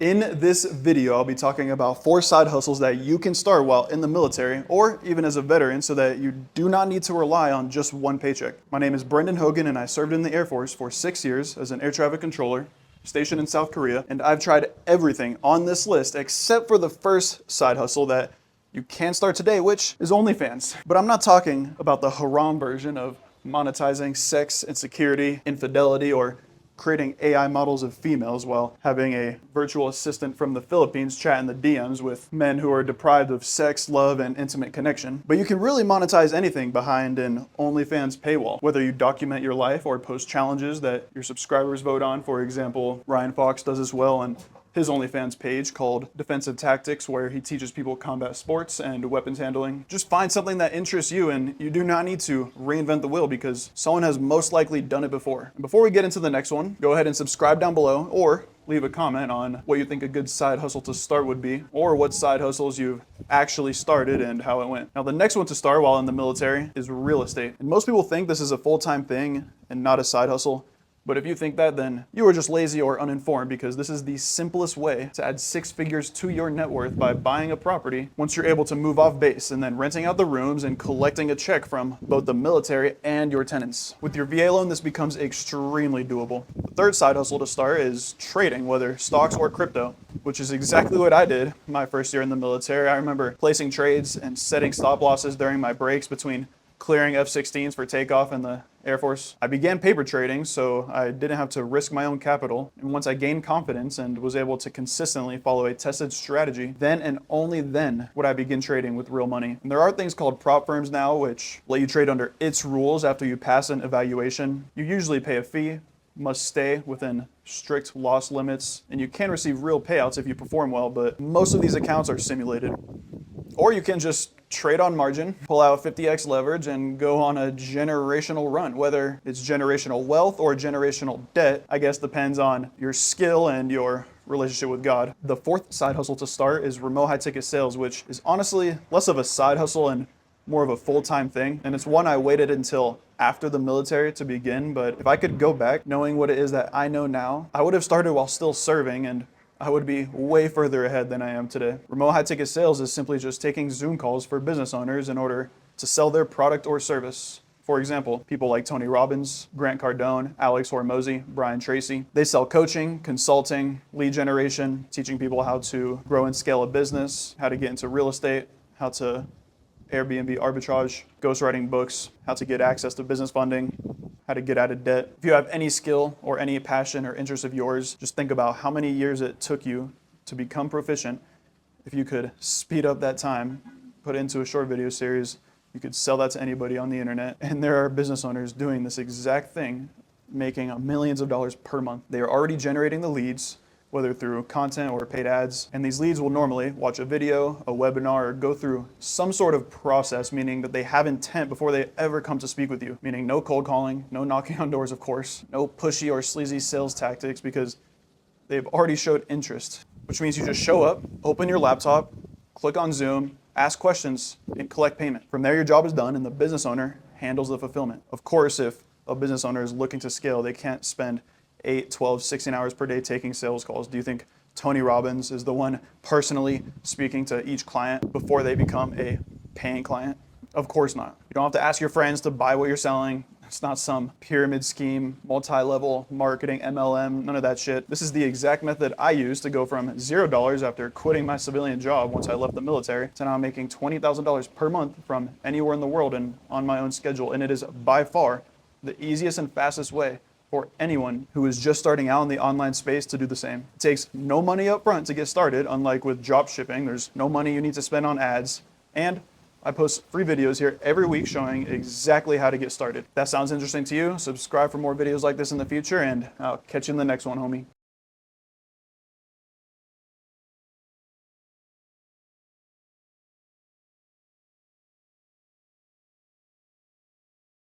In this video, I'll be talking about 4 side hustles that you can start while in the military or even as a veteran so that you do not need to rely on just one paycheck. My name is Hogan and I served in the Air Force for 6 years as an air traffic controller stationed in South Korea, and I've tried everything on this list except for the first side hustle that you can start today, which is OnlyFans. But I'm not talking about the haram version of monetizing sex, insecurity, infidelity, or creating AI models of females while having a virtual assistant from the Philippines chat in the DMs with men who are deprived of sex, love, and intimate connection. But you can really monetize anything behind an OnlyFans paywall, whether you document your life or post challenges that your subscribers vote on. For example, Ryan Fox does as well, and his OnlyFans page called Defensive Tactics, where he teaches people combat sports and weapons handling. Just find something that interests you, and you do not need to reinvent the wheel because someone has most likely done it before. And before we get into the next one, go ahead and subscribe down below or leave a comment on what you think a good side hustle to start would be, or what side hustles you've actually started and how it went. Now, the next one to start while in the military is real estate. And most people think this is a full-time thing and not a side hustle. But if you think that, then you are just lazy or uninformed, because this is the simplest way to add 6 figures to your net worth by buying a property once you're able to move off base and then renting out the rooms and collecting a check from both the military and your tenants. With your VA loan, this becomes extremely doable. The third side hustle to start is trading, whether stocks or crypto, which is exactly what I did my first year in the military. I remember placing trades and setting stop losses during my breaks between clearing F-16s for takeoff in the Air Force. I began paper trading, so I didn't have to risk my own capital. And once I gained confidence and was able to consistently follow a tested strategy, then and only then would I begin trading with real money. And there are things called prop firms now, which let you trade under its rules after you pass an evaluation. You usually pay a fee, must stay within strict loss limits, and you can receive real payouts if you perform well, but most of these accounts are simulated. Or you can just trade on margin, pull out 50x leverage, and go on a generational run. Whether it's generational wealth or generational debt, I guess depends on your skill and your relationship with God. The fourth side hustle to start is remote high ticket sales, which is honestly less of a side hustle and more of a full-time thing. And it's one I waited until after the military to begin. But if I could go back knowing what it is that I know now, I would have started while still serving, and I would be way further ahead than I am today. Remote high ticket sales is simply just taking Zoom calls for business owners in order to sell their product or service. For example, people like Tony Robbins, Grant Cardone, Alex Hormozy, Brian Tracy. They sell coaching, consulting, lead generation, teaching people how to grow and scale a business, how to get into real estate, how to Airbnb arbitrage, ghostwriting books, how to get access to business funding, how to get out of debt. If you have any skill or any passion or interest of yours, just think about how many years it took you to become proficient. If you could speed up that time, put it into a short video series, you could sell that to anybody on the internet. And there are business owners doing this exact thing, making millions of dollars per month. They are already generating the leads, whether through content or paid ads. And these leads will normally watch a video, a webinar, or go through some sort of process, meaning that they have intent before they ever come to speak with you. Meaning no cold calling, no knocking on doors, of course, no pushy or sleazy sales tactics, because they've already showed interest, which means you just show up, open your laptop, click on Zoom, ask questions, and collect payment. From there, your job is done, and the business owner handles the fulfillment. Of course, if a business owner is looking to scale, they can't spend 8, 12, 16 hours per day taking sales calls. Do you think Tony Robbins is the one personally speaking to each client before they become a paying client? Of course not. You don't have to ask your friends to buy what you're selling. It's not some pyramid scheme, multi-level marketing, MLM, none of that shit. This is the exact method I used to go from $0 after quitting my civilian job once I left the military to now making $20,000 per month from anywhere in the world and on my own schedule. And it is by far the easiest and fastest way for anyone who is just starting out in the online space to do the same. It takes no money up front to get started, unlike with drop shipping. There's no money you need to spend on ads. And I post free videos here every week showing exactly how to get started. If that sounds interesting to you, subscribe for more videos like this in the future, and I'll catch you in the next one, homie.